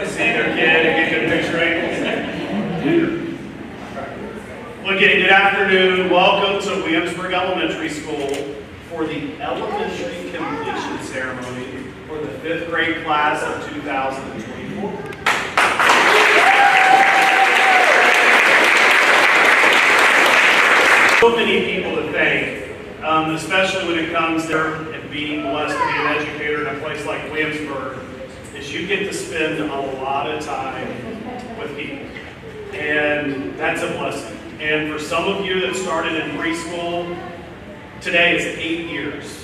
I see their kid and get their picture right. Well, again, good afternoon. Welcome to Williamsburg Elementary School for the elementary completion ceremony for the 5th grade class of 2024. So many people to thank, especially when it comes to and being blessed to be an educator in a place like Williamsburg, is you get to spend a lot of time with people. And that's a blessing. And for some of you that started in preschool, today is 8 years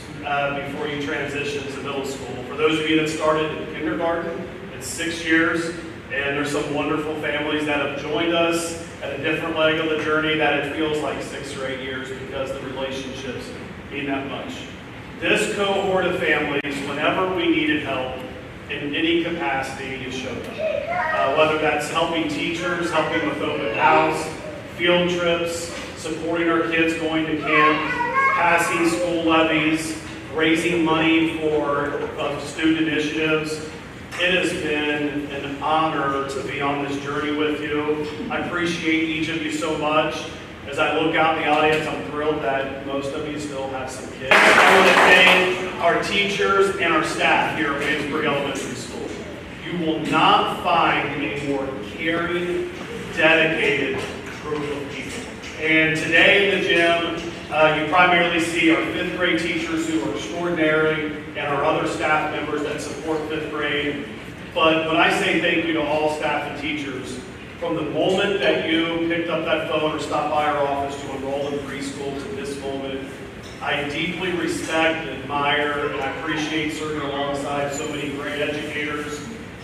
before you transition to middle school. For those of you that started in kindergarten, it's 6 years. And there's some wonderful families that have joined us at a different leg of the journey that it feels like 6 or 8 years because the relationships mean that much. This cohort of families, whenever we needed help in any capacity, you showed up. Whether that's helping teachers, helping with open house, field trips, supporting our kids going to camp, passing school levies, raising money for student initiatives. It has been an honor to be on this journey with you. I appreciate each of you so much. As I look out in the audience, I'm thrilled that most of you still have some kids. I want to thank our teachers and our staff here at Williamsburg Elementary School. You will not find a more caring, dedicated group of people. And today in the gym, you primarily see our 5th grade teachers who are extraordinary and our other staff members that support 5th grade. But when I say thank you to all staff and teachers, from the moment that you picked up that phone or stopped by our office to enroll in preschool to this moment, I deeply respect, admire, and I appreciate serving alongside so many great educators.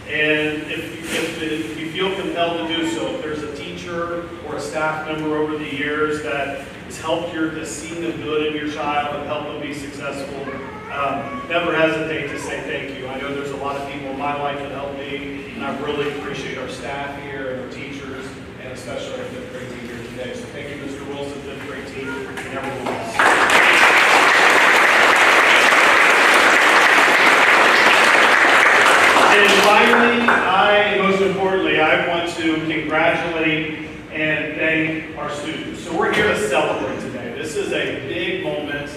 And if you feel compelled to do so, if there's a teacher or a staff member over the years that has helped you to see the good in your child and help them be successful, never hesitate to say thank you. I know there's a lot of people in my life that helped me, and I really appreciate our staff here and our teachers, and especially our 5th grade team here today. So thank you, Mr. Wilson, 5th grade team, and everyone else. And finally, most importantly, I want to congratulate and thank our students. So we're here to celebrate today. This is a big moment.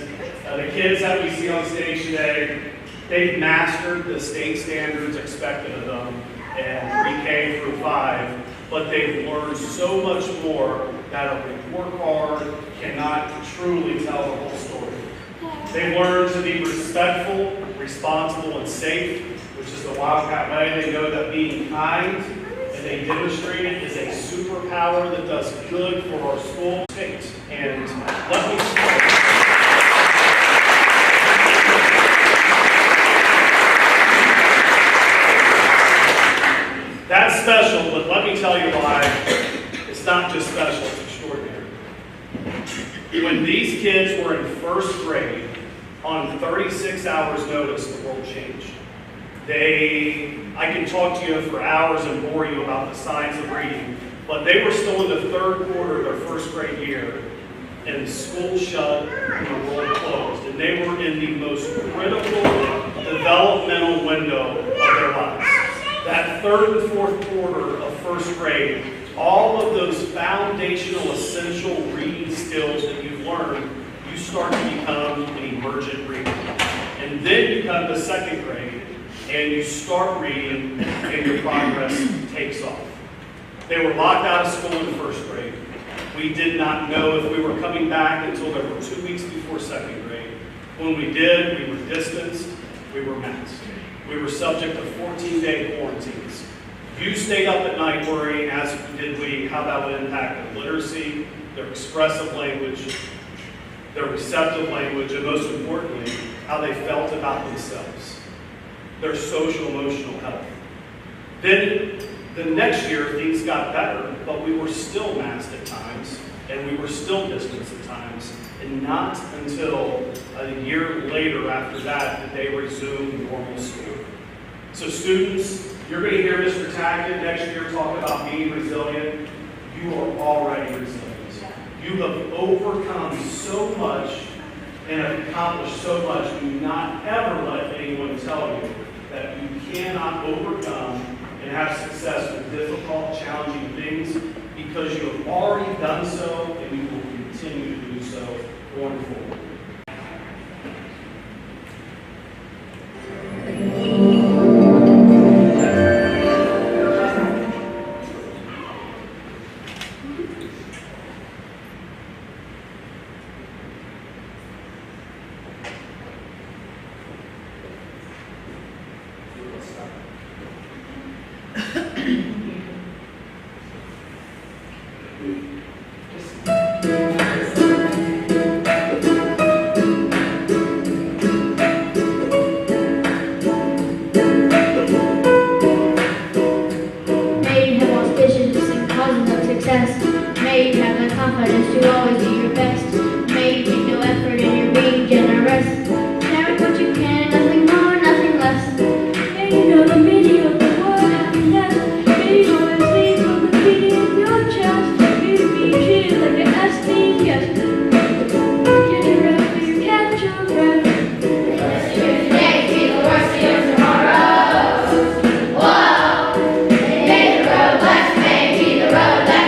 The kids that we see on stage today, they've mastered the state standards expected of them in pre-K through 5, but they've learned so much more that a report card cannot truly tell the whole story. They've learned to be respectful, responsible, and safe, which is the Wildcat way. They know that being kind, and they demonstrate it, is a superpower that does good for our school state. And let me start. That's special, but let me tell you why it's not just special, it's extraordinary. When these kids were in 1st grade, on 36 hours notice, the world changed. I can talk to you for hours and bore you about the science of reading, but they were still in the 3rd quarter of their 1st grade year, and school shut and the world closed. And they were in the most critical developmental window of their lives. That 3rd and 4th quarter of 1st grade, all of those foundational, essential reading skills that you've learned, you start to become an emergent reader. And then you come to 2nd grade, and you start reading, and your progress takes off. They were locked out of school in 1st grade. We did not know if we were coming back until there were 2 weeks before 2nd grade. When we did, we were distanced, we were masked. We were subject to 14-day quarantines. You stayed up at night worrying, as did we, how that would impact their literacy, their expressive language, their receptive language, and most importantly, how they felt about themselves, their social emotional health. Then the next year, things got better, but we were still masked at times, and we were still distanced at times, and not until a year later after that did they resume normal school. So students, you're going to hear Mr. Tackett next year talk about being resilient. You are already resilient. You have overcome so much and have accomplished so much. Do not ever let anyone tell you that you cannot overcome and have success with difficult, challenging things because you have already done so and you will continue to do so going forward. May you have the confidence to always do your best. May you take no effort and you're being generous. Sharing what you can, nothing more, nothing less. May you know the meaning of the word happiness. May you always lead from the beating of your chest. May you be treated like an esteemed guest. Get your rest, may you catch your breath. Let's choose today to be the worst of your tomorrows. Whoa, may the road less may be the road less.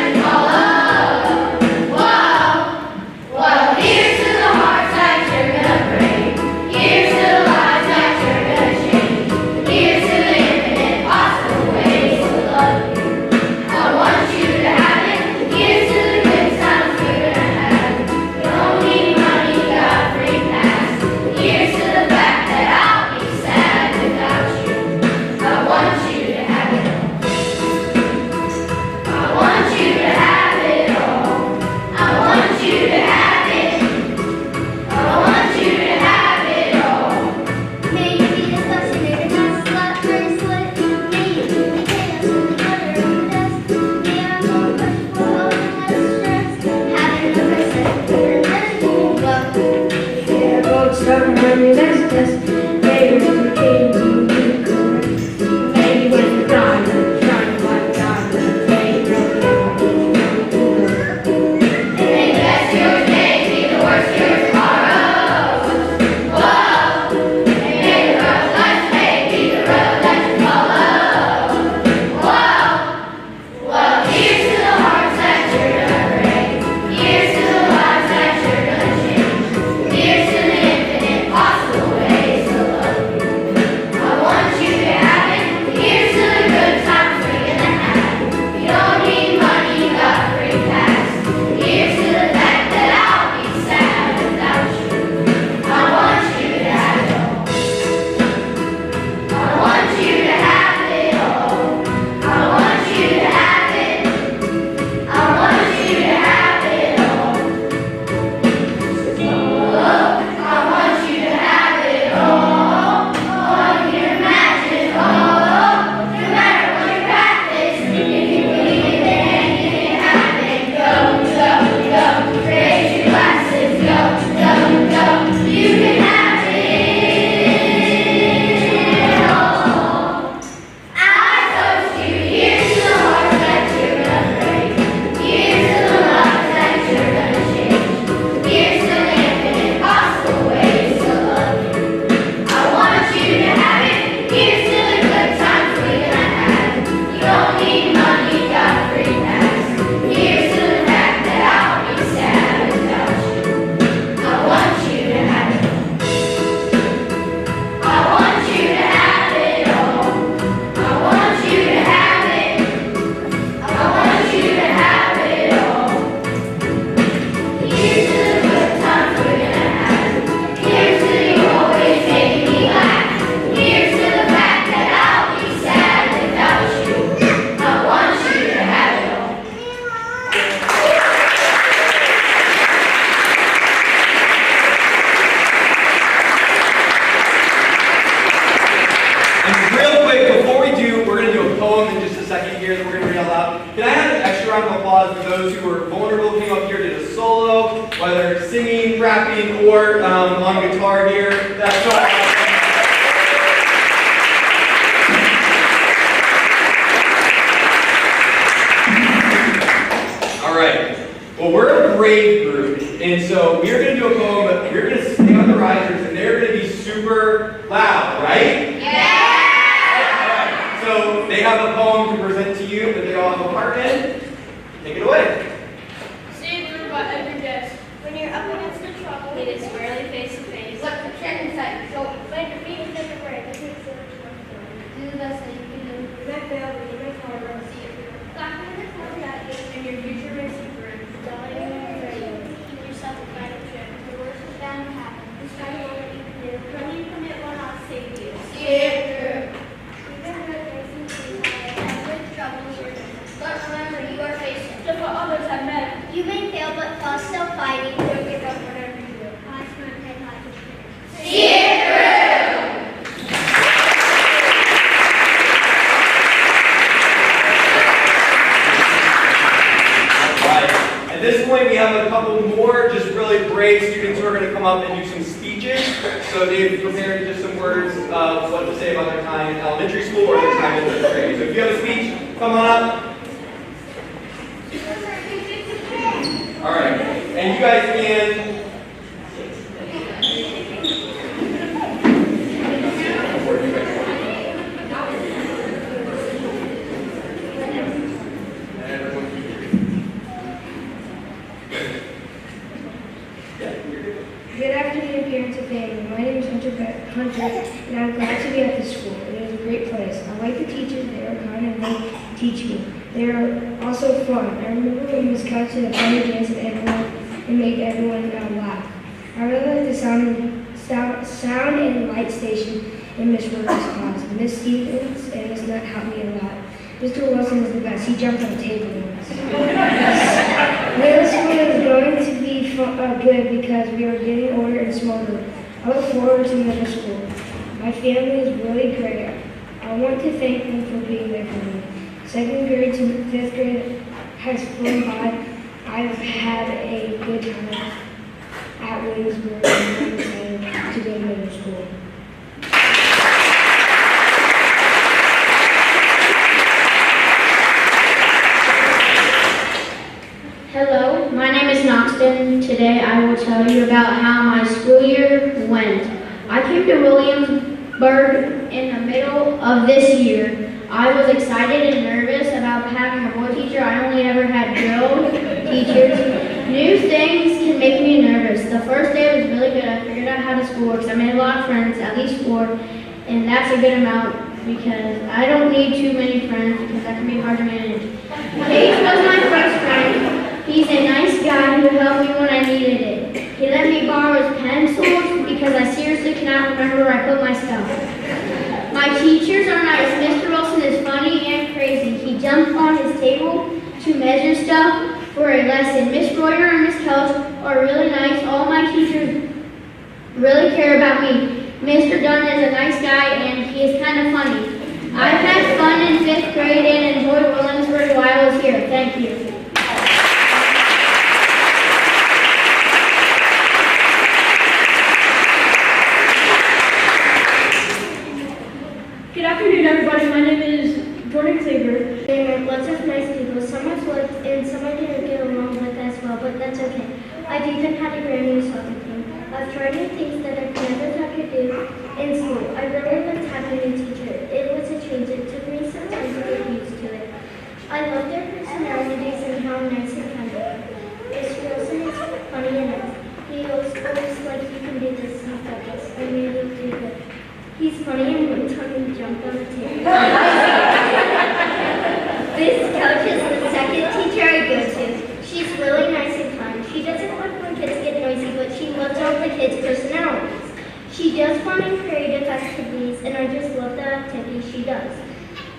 Whether singing, rapping, or on guitar here. That's all right. Well, we're a brave group, and so we're going to do a poem, but we're going to stay on the risers, and they're going to be super loud, right? Yeah! All right. So they have a poem feud that they all have a part in. Take it away. See it through by every guest. When you're up against the trouble, It is squarely face to face. look the check inside. So when your feet is never break, it takes so much work. Do the best that you can do. You might fail, but you might fall around. See it through. Stop when it's not that you and your future may see through. Don't even ready. Keep yourself a fight of shit. The worst is bound to happen. Just try to know what you can do. When you commit one, I'll save you. See it through. Even good racing teams have good troubles. But remember, you are facing. Just what others have met. You may fail, but while still fighting, don't give up whatever you do. I swear to God, see it through. Right. At this point, we have a couple more just really brave students who are going to come up and do some speeches. So they've prepared just some words of what to say about their time in elementary school or their time in third grade. So if you have a speech, come on up. All right. And you guys can... Good afternoon, parents and family. My name is Hunter, and I'm glad to be at this school. It is a great place. I like the teachers. They are kind and they teach me. They are also fun. I remember when Miss Couch did a funny dance and made everyone laugh. I really like the sound and light station in Miss Rivers' class. Miss Stevens and Miss Nutt helped me a lot. Mr. Wilson is the best. He jumped on the table once. Middle school is going to be good because we are getting older and smarter. I look forward to middle school. My family is really great. I want to thank them for being there for me. Second grade to fifth grade has flown by. I've had a good time at Williamsburg and I'm excited to go to middle school. Hello, my name is Noxton. Today I will tell you about how my school year went. I came to Williamsburg in the middle of this year. I was excited and nervous about having a boy teacher. I only ever had girl teachers. New things can make me nervous. The first day was really good. I figured out how the school works. I made a lot of friends, at least 4, and that's a good amount because I don't need too many friends because that can be hard to manage. Paige was my first friend. He's a nice guy who helped me when I needed it. He let me borrow his pencils because I seriously cannot remember where I put my stuff. My teachers are nice. Mr. Wilson is funny and crazy. He jumped on his table to measure stuff for a lesson. Miss Royer and Miss Kelch are really nice. All my teachers really care about me. Mr. Dunn is a nice guy and he is kind of funny. I've had fun in 5th grade and enjoyed Williamsburg while I was here. Thank you. Good afternoon, everybody. My name is Jordan Xavier. They met lots of nice people. Some I flipped and some I didn't get along with as well, but that's okay. I've even had a Grammy soccer team. I've tried new things that I've never thought I could do in school. I really liked having a new teacher. It was a change. It took me some time to get used to it. I love their personalities and how nice and kind they are. Mr. Wilson is funny and nice. He always like, you can do this and stuff. I made him do good. He's funny and one time he jumped on the table. Miss Couch is the second teacher I go to. She's really nice and kind. She doesn't like when kids get noisy, but she loves all the kids' personalities. She does fun and creative activities, and I just love the activities she does.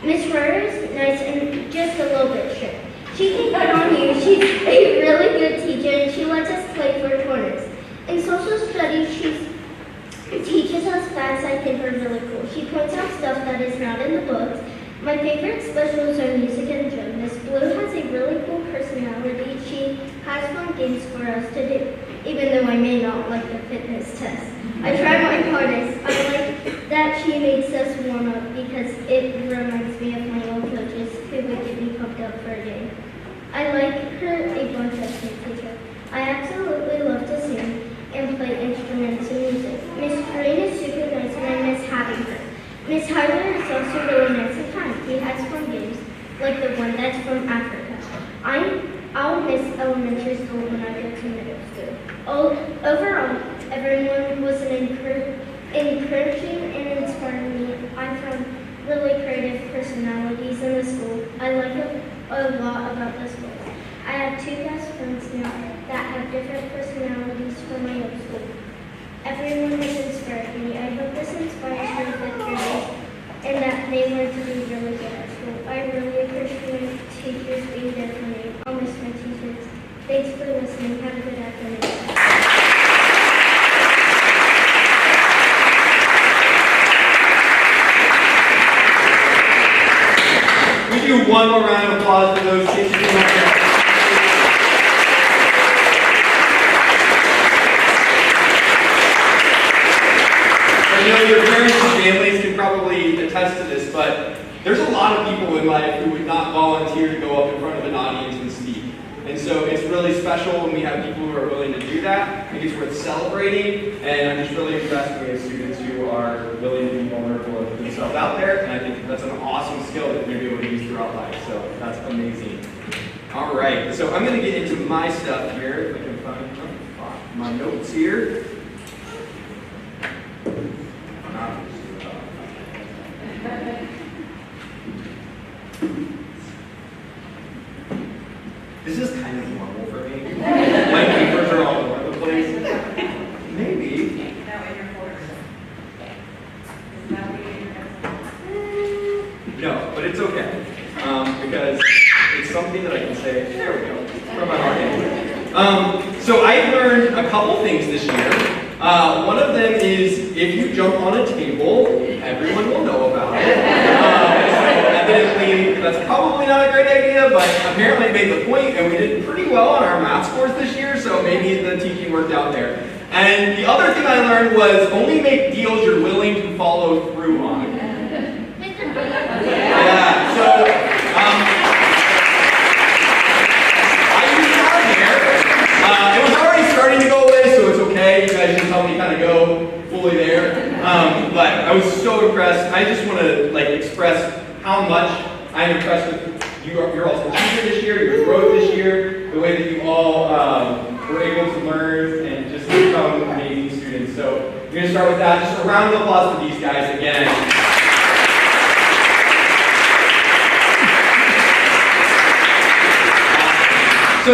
Miss Royer is nice and just a little bit strict. She can get on you. She's a really good teacher, and she lets us play for corners. In social studies, she teaches us facts I think are really cool. She points out stuff that is not in the books. My favorite specials are music and gym. Miss Blue has a really cool personality. She has fun games for us to do, even though I may not like the fitness test. I try my hardest. I like that she makes us warm up because it reminds me of my old coaches who would get me pumped up for a game. I like her a bunch as my teacher. I absolutely love to sing and play instruments and music. Miss Green is super nice and I miss having her. Miss Harlan is also really nice and kind. He has fun games, like the favorite one. That's from Africa. I'll miss elementary school when I go to middle school. Overall, everyone was encouraging and inspiring me. I found really creative personalities in the school. I like a lot about the school. I have 2 best friends now that have different personalities from my old school. Everyone has inspired me. I hope this inspires my 5th graders and that they learn to be really good at school. I really appreciate my teachers being there for me. I'll miss my teachers. Thanks for listening. Have a good afternoon. We do one more round of applause for those teachers. I know your parents and families can probably attest to this, but there's a lot of people in life who would not volunteer to go up in front of an audience and speak. And so it's really special when we have people who are willing to do that. I think it's worth celebrating, and I'm just really impressed when we have students who are willing to be vulnerable and put themselves out there, and I think that's an awesome skill that you're going to be able to use throughout life, so that's amazing. All right, so I'm going to get into my stuff here, if I can find my notes here. This is kind of normal for me. My papers are all over the place. Maybe. No, but it's okay. Because it's something that I can say, there we go, from my heart anyway. So I've learned a couple things this year. One of them is if you jump on a table, everyone will know about it. Evidently, that's probably not a great idea, but apparently it made the point, and we did pretty well on our math scores this year, so maybe the teaching worked out there. And the other thing I learned was only make deals you're willing to follow through on. Yeah, so I used to have hair. It was already starting to go away, so it's okay. You guys just help me kind of go fully there. But I was so impressed. I just want to express how much I'm impressed with your all's achievement this year, your growth this year, the way that you all were able to learn and just become amazing students. So we're going to start with that. Just a round of applause for these guys again. So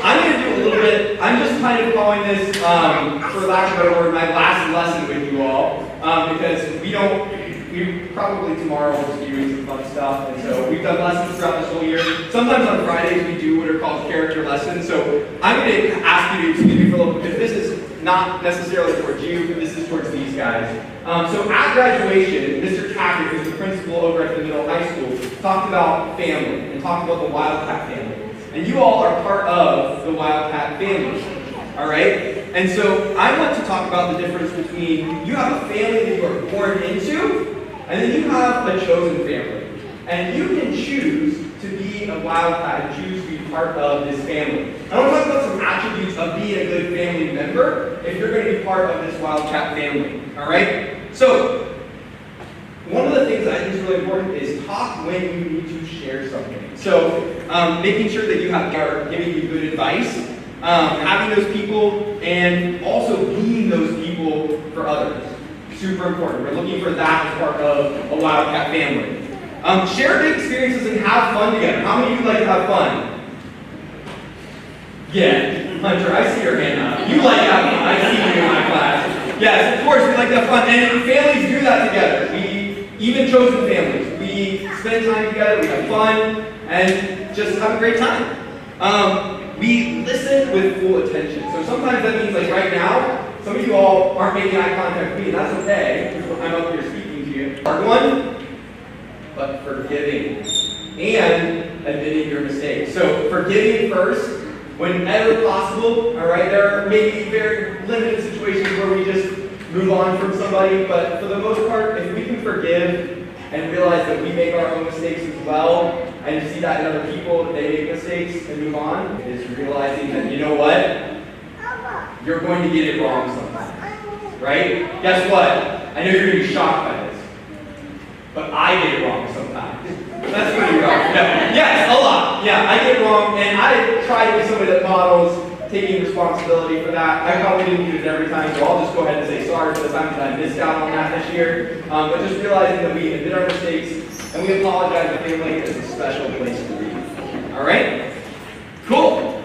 I'm going to do a little bit, I'm just kind of calling this, for lack of a better word, my last lesson with you all, because we probably tomorrow will just be doing some fun stuff, and so we've done lessons throughout this whole year. Sometimes on Fridays we do what are called character lessons, so I'm going to ask you to excuse me for a little bit, because this is not necessarily towards you, but this is towards these guys. So at graduation, Mr. Tackett, who's the principal over at the middle high school, talked about family, and talked about the Wildcat family. And you all are part of the Wildcat family, all right? And so I want to talk about the difference between you have a family that you are born into, and then you have a chosen family. And you can choose to be a Wildcat and choose to be part of this family. I want to talk about some attributes of being a good family member if you're going to be part of this Wildcat family, all right? So, one of the things that I think is really important is talk when you need to share something. So, making sure that you are giving you good advice, having those people, and also being those people for others. Super important. We're looking for that as part of a Wildcat family. Share big experiences and have fun together. How many of you like to have fun? Yeah, Hunter, I see your hand up. You like to have fun. I see you in my class. Yes, of course, we like to have fun. And families do that together. Even chosen families. We spend time together, we have fun, and just have a great time. We listen with full attention. So sometimes that means, like right now, some of you all aren't making eye contact with me, and that's okay, because I'm up here speaking to you. Hard one, but forgiving and admitting your mistakes. So forgiving first, whenever possible, all right? There are maybe very limited situations where we just move on from somebody, but for the most part, if we can forgive and realize that we make our own mistakes as well, and see that in other people, that they make mistakes and move on, is realizing that, you know what? You're going to get it wrong sometimes, right? Guess what? I know you're going to be shocked by this, but I get it wrong sometimes. That's pretty rough. Yeah. Yes, a lot. Yeah, I get it wrong, and I try to be somebody that models taking responsibility for that. I probably didn't do it every time, so I'll just go ahead and say sorry for the times that I missed out on that this year. But just realizing that we admit our mistakes, and we apologize to family is a special place to be. All right? Cool.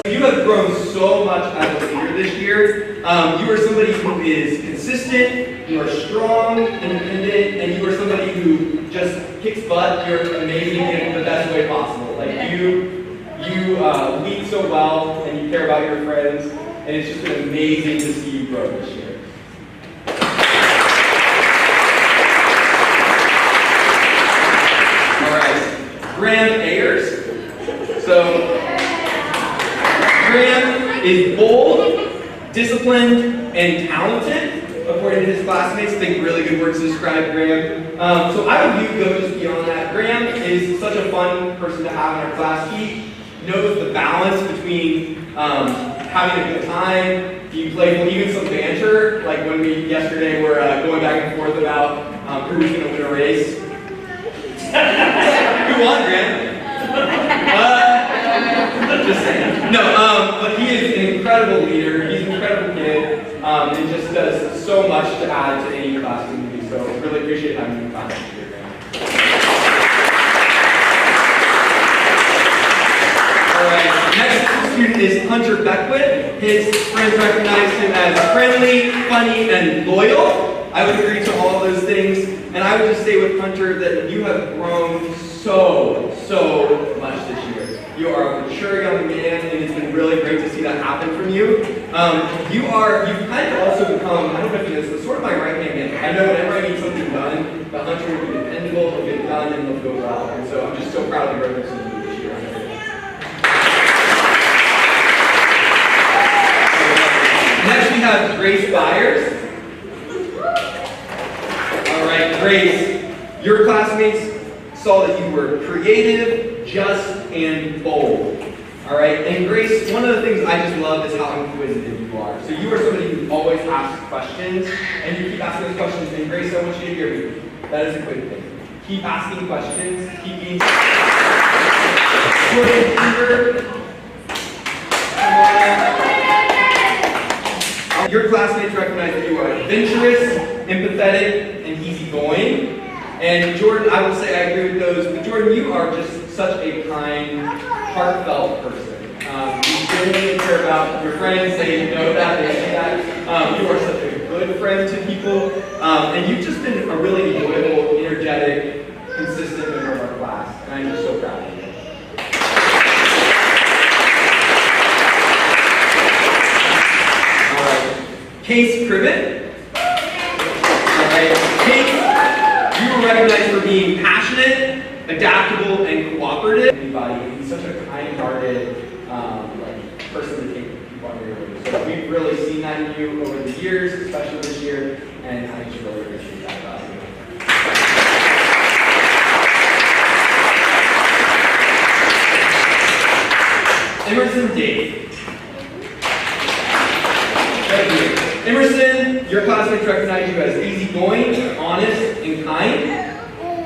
You have grown so much as a leader this year. You are somebody who is consistent, you are strong, independent, and you are somebody who just kicks butt. You're amazing in the best way possible. Like you lead so well, and you care about your friends, and it's just been amazing to see you grow this year. All right, Graham Ayers. So, Graham is bold, disciplined, and talented, according to his classmates. I think really good words to describe Graham. So I would go just beyond that. Graham is such a fun person to have in our class. He knows the balance between having a good time, being playful, even some banter, like when we yesterday were going back and forth about who was going to win a race. Who won, Graham? Just saying. No, but he is an incredible leader. He's an incredible kid, and just does so much to add to any class community. So really appreciate having you in class here, Graham. All right, next student is Hunter Beckwith. His friends recognize him as friendly, funny, and loyal. I would agree to all of those things. And I would just say with Hunter that you have grown so much this year. You are a mature young man, and it's been really great to see that happen from you. You've kind of also become, I don't know if you know this, but sort of my right-hand man. I know whenever I need something done, the Hunter will be dependable, he'll get it done, and he'll go well. And so I'm just so proud of the growth of you this year. Next we have Grace Byers. All right, Grace, your classmates saw that you were creative, just, and bold. All right, and Grace, one of the things I just love is how inquisitive you are. So you are somebody who always asks questions, and you keep asking those questions. And Grace, I want you to hear me. That is a quick thing. Keep asking questions. Keep being Your classmates recognize that you are adventurous, empathetic, and easygoing. And Jordan, I will say I agree with those, but Jordan, you are just such a kind, heartfelt person. You genuinely care about your friends, they know that, they see that. You are such a good friend to people, and you've just been a really enjoyable, energetic, consistent member of our class, and I'm just so proud of you. All right, Case Privet. All right, Case, you were recognized for being passionate, adaptable, and cooperative. Anybody, he's such a kind-hearted person to take people under your wing. So we've really seen that in you over the years, especially this year, and I just really appreciate that about you. Emerson Dave. Thank you. Emerson, your classmates recognize you as easygoing, honest, and kind.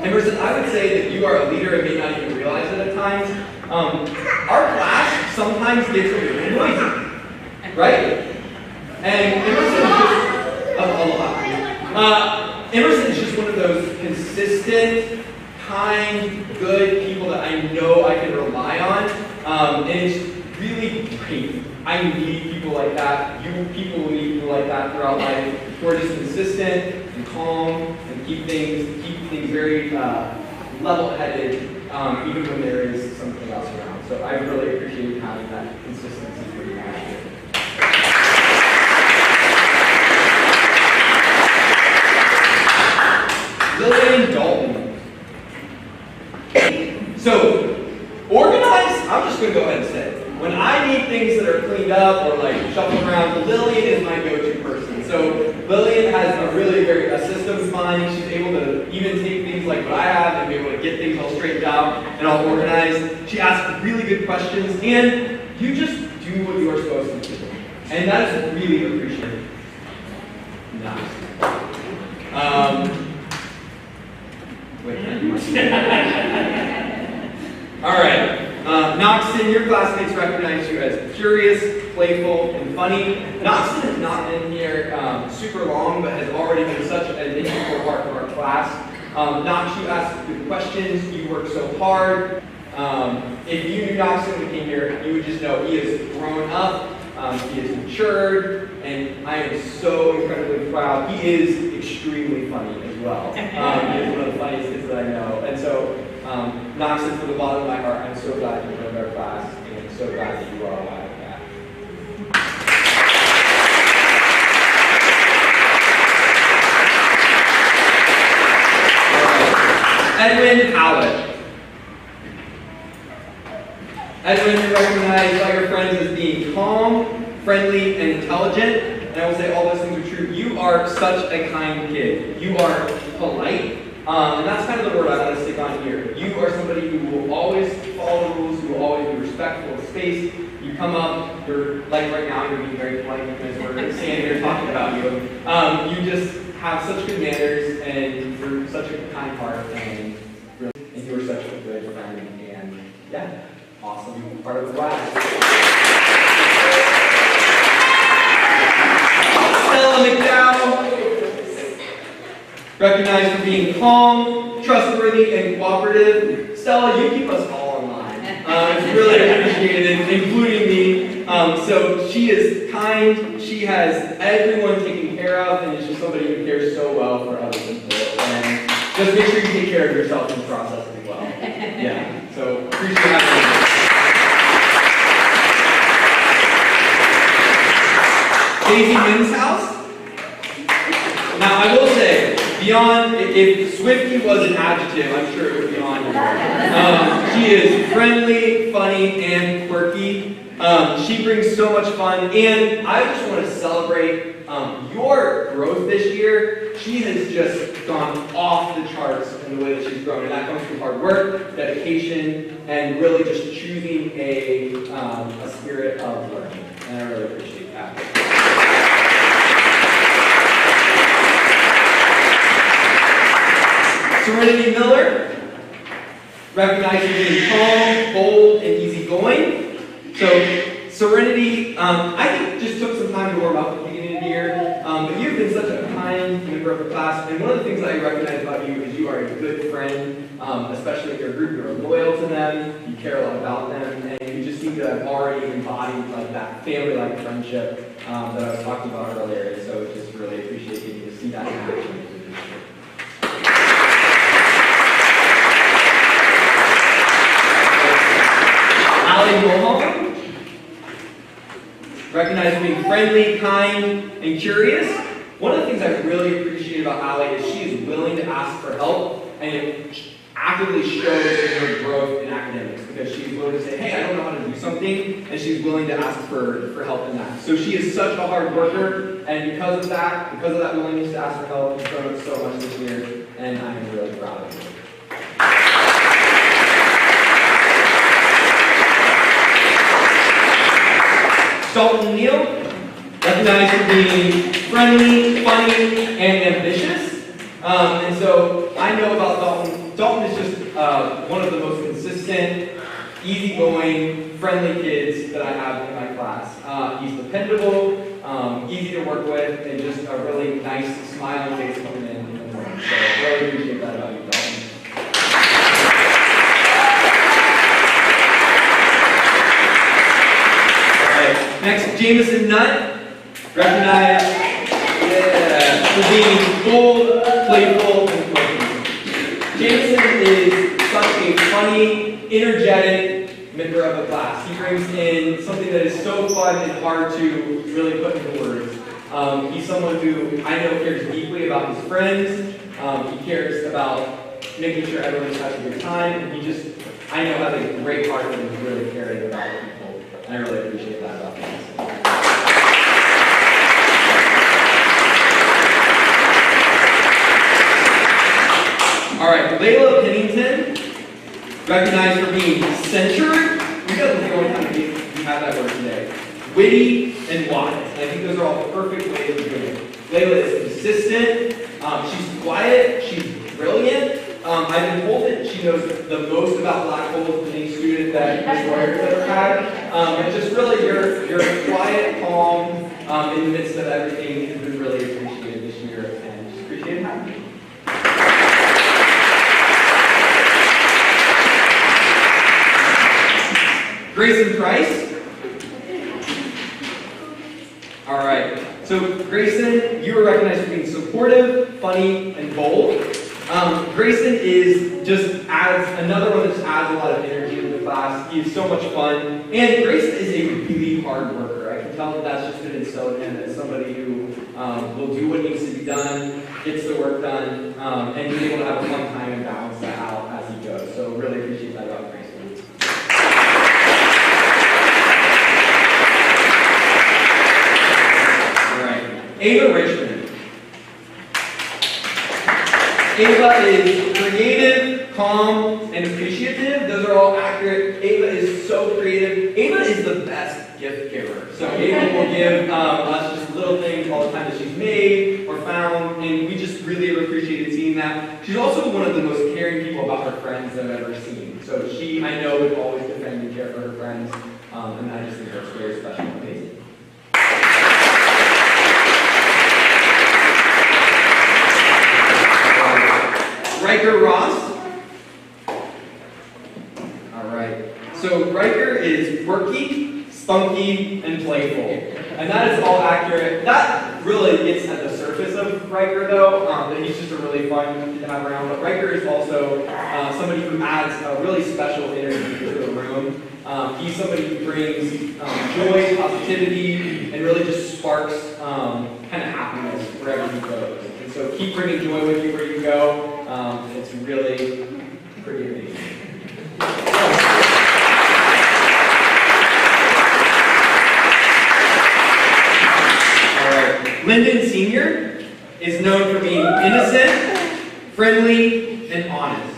Emerson, I would say that you are a leader and may not even realize it at times. Our class sometimes gets a little noisy, right? And Emerson is just Emerson is just one of those consistent, kind, good people that I know I can rely on, and it's really great. I need people like that. You people need people like that throughout life who are just consistent and calm and keep things very level-headed, even when there is something else around. So I really appreciate having that consistency for you guys here. Lillian Dalton. So, organized, I'm just going to go ahead and say it. When I need things that are cleaned up or like shuffled around, Lillian is my go-to person. So Lillian has a systems mind. She's able to even take things like what I have and be able to get things all straightened out and all organized. She asks really good questions, and you just do what you are supposed to do. And that is really appreciated. Nice. Wait, all right. Noxon, your classmates recognize you as curious, playful, and funny. Noxon has not been here super long, but has already been such an integral part of our class. Nox, you ask good questions, you work so hard. If you knew Noxon when he came here, you would just know he has grown up, he has matured, and I am so incredibly proud. He is extremely funny as well. He is one of the funniest kids that I know. And so, Noxon, from the bottom of my heart, I'm so glad you joined our class, and I'm so glad that you are a Wildcat. Edwin Howlett. Edwin, you're recognized by your friends as being calm, friendly, and intelligent. And I will say all those things are true. You are such a kind kid. You are polite. And that's kind of the word I want to stick on here. You are somebody who will always follow the rules, who will always be respectful of space. You come up, you're like right now, you're being very polite because we're standing here talking about you. You just have such good manners, and you're such a kind heart, and you are such a good friend. And yeah, awesome part of the class. Stella McDowell, recognized for being calm, trustworthy, and cooperative. Stella, you keep us all in line. It's really appreciated, including me. So she is kind, she has everyone taken care of, and is just somebody who cares so well for other people. And just make sure you take care of yourself in the process as well. Yeah, so appreciate having you. Daisy Mims' house. Now I will say, beyond, if Swifty was an adjective, I'm sure it would be on here. She is friendly, funny, and quirky. She brings so much fun, and I just want to celebrate your growth this year. She has just gone off the charts in the way that she's grown, and that comes from hard work, dedication, and really just choosing a spirit of learning, and I really appreciate that. Serenity Miller, recognized as being calm, bold, and easygoing. So Serenity, I think just took some time to warm up at the beginning of the year, but you've been such a kind member of the class, and one of the things that I recognize about you is you are a good friend, especially in your group. You're loyal to them, you care a lot about them, and you just seem to have already embodied like that family-like friendship that I was talking about earlier, and so just really appreciate getting to see that in action. Allie Wilhelm, recognized as being friendly, kind, and curious. One of the things I really appreciate about Allie is she is willing to ask for help, and it actively shows in her growth in academics because she's willing to say, hey, I don't know how to do something, and she's willing to ask for help in that. So she is such a hard worker, and because of that willingness to ask for help, she's grown up so much this year, and I am really proud of her. Dalton Neal, recognized for being friendly, funny, and ambitious. And so I know about Dalton. Dalton is just one of the most consistent, easygoing, friendly kids that I have in my class. He's dependable, easy to work with, and just a really nice, smiling face coming in the morning. So I really appreciate that about you, Dalton. Next, Jameson Nutt, recognized for being bold, playful, and quirky. Jameson is such a funny, energetic member of the class. He brings in something that is so fun and hard to really put into words. He's someone who I know cares deeply about his friends. He cares about making sure everyone has a good time. And I know has a great heart and is really caring about people. And I really appreciate that about him. All right, Layla Pennington, recognized for being centered. We got the only time we have that word today. Witty and wise. And I think those are all the perfect ways of doing it. Layla is consistent. She's quiet. She's brilliant. I I've been told that she knows the most about black holes than any student that Ms. Warrior's ever had. And just really, your quiet, calm, in the midst of everything has been really appreciated this year, and just appreciate having you. Grayson Price. All right. So Grayson, you were recognized for being supportive, funny, and bold. Grayson adds another one that just adds a lot of energy to the class. He is so much fun, and Grayson is a really hard worker. I can tell that that's just been instilled in him as somebody who will do what needs to be done, gets the work done, and he's able to have a fun time and balance that out as he goes. So really appreciate that about Grayson. Ava Richmond. Ava is creative, calm, and appreciative. Those are all accurate. Ava is so creative. Ava is the best gift giver. So Ava will give us just little things all the time that she's made or found, and we just really have appreciated seeing that. She's also one of the most caring people about her friends that I've ever seen. So she, I know, would always defend and care for her friends, and I just think that's very special and amazing. Riker Ross. All right. So Riker is quirky, spunky, and playful. And that is all accurate. That really gets at the surface of Riker, though, that he's just a really fun kid to have around. But Riker is also somebody who adds a really special energy to the room. He's somebody who brings joy, positivity, and really just sparks kind of happiness wherever he goes. And so keep bringing joy with you where you go. It's really pretty amazing. All right. Lyndon Sr. is known for being innocent, friendly, and honest.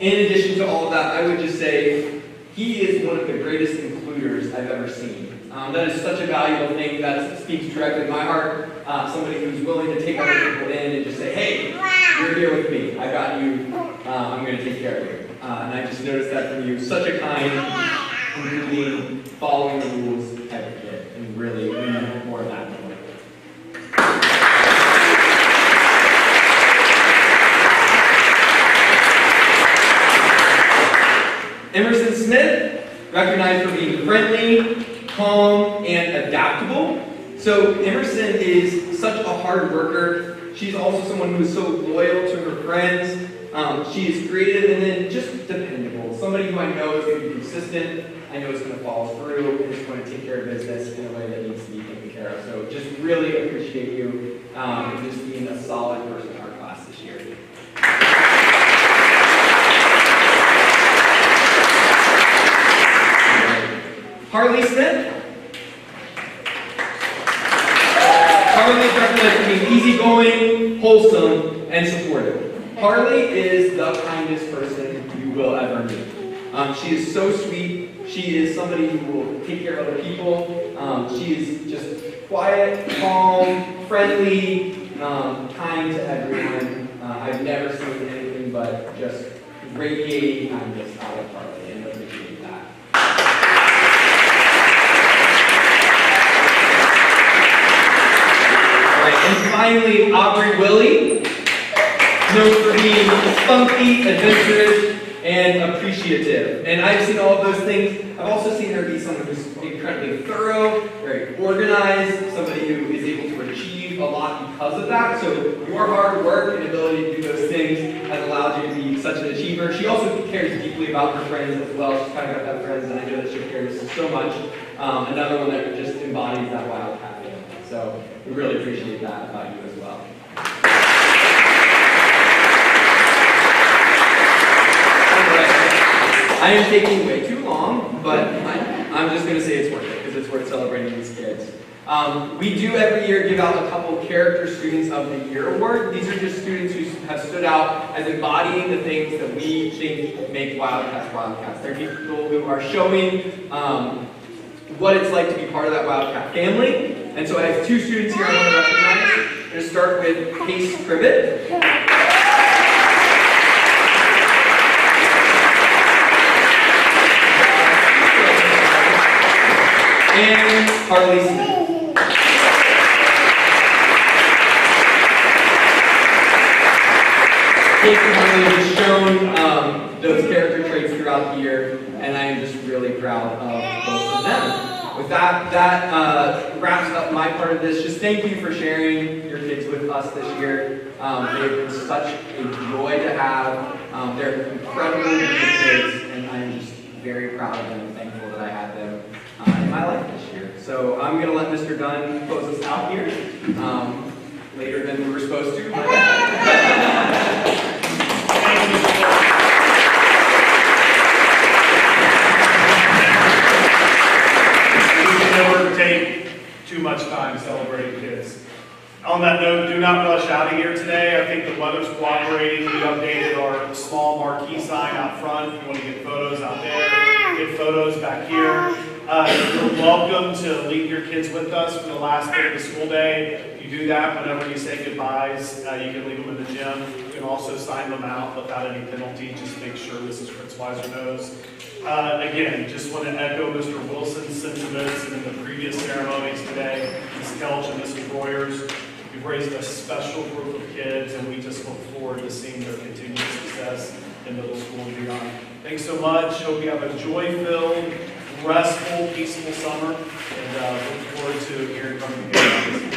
In addition to all of that, I would just say he is one of the greatest includers I've ever seen. That is such a valuable thing that speaks directly to my heart. Somebody who's willing to take other people in and just say, hey, you're here with me. I got you. I'm going to take care of you. And I just noticed that from you. Such a kind, really following the rules type of kid. And really, we need more of that in the world. Emerson Smith, recognized for being friendly, calm, and adaptable. So Emerson is such a hard worker. She's also someone who is so loyal to her friends. She is creative and then just dependable. Somebody who I know is going to be consistent. I know is going to follow through and is going to take care of business in a way that needs to be taken care of. So just really appreciate you just being a solid person in our class this year. Harley Smith. Harley is recognized for being easygoing, wholesome, and supportive. Harley is the kindest person you will ever meet. She is so sweet. She is somebody who will take care of other people. She is just quiet, calm, friendly, kind to everyone. I've never seen anything but just radiating kindness out of Harley, and I appreciate that. And finally, Aubrey Willie, known for being spunky, adventurous, and appreciative. And I've seen all of those things. I've also seen her be someone who's incredibly thorough, very organized, somebody who is able to achieve a lot because of that. So your hard work and ability to do those things has allowed you to be such an achiever. She also cares deeply about her friends as well. She's kind of got that friends, and I know that she cares so much. Another one that just embodies that wildcat family. So we really appreciate that about you as well. I am taking way too long, but I'm just going to say it's worth it because it's worth celebrating these kids. We do every year give out a couple Character Students of the Year award. These are just students who have stood out as embodying the things that we think make Wildcats Wildcats. They're people who are showing what it's like to be part of that Wildcat family. And so I have two students here I want to recognize. I'm going to start with Pace Privet. and Harley Smith. Kate and Harley have shown those character traits throughout the year, and I am just really proud of both of them. With that wraps up my part of this. Just thank you for sharing your kids with us this year. They've been such a joy to have. They're incredibly good kids, and I'm just very proud of them and thankful that I had them in my life this year. So I'm going to let Mr. Dunn close us out here, later than we were supposed to. But never take too much time celebrating kids. On that note, do not rush out of here today. I think the weather's cooperating. We updated our small marquee sign out front. If you want to get photos out there, get photos back here. You're welcome to leave your kids with us for the last day of the school day. You do that whenever you say goodbyes. You can leave them in the gym. You can also sign them out without any penalty. Just make sure Mrs. Fritzweiser knows. Again, just want to echo Mr. Wilson's sentiments and in the previous ceremonies today. Ms. Kelch and Mrs. Royers, you've raised a special group of kids, and we just look forward to seeing their continued success in middle school and beyond. Thanks so much. Hope you have a joy-filled, restful, peaceful summer, and look forward to hearing from you again.